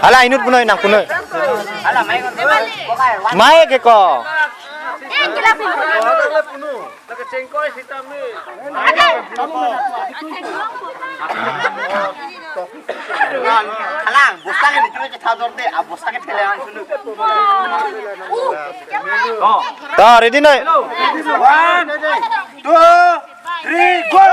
Ala inut punoy nang punoy. Mai ke ko. Halang, bostang ini cuma kita tahu deh, bostang kita lelang sunu. Ta ready noy. 1, 2, 3, go!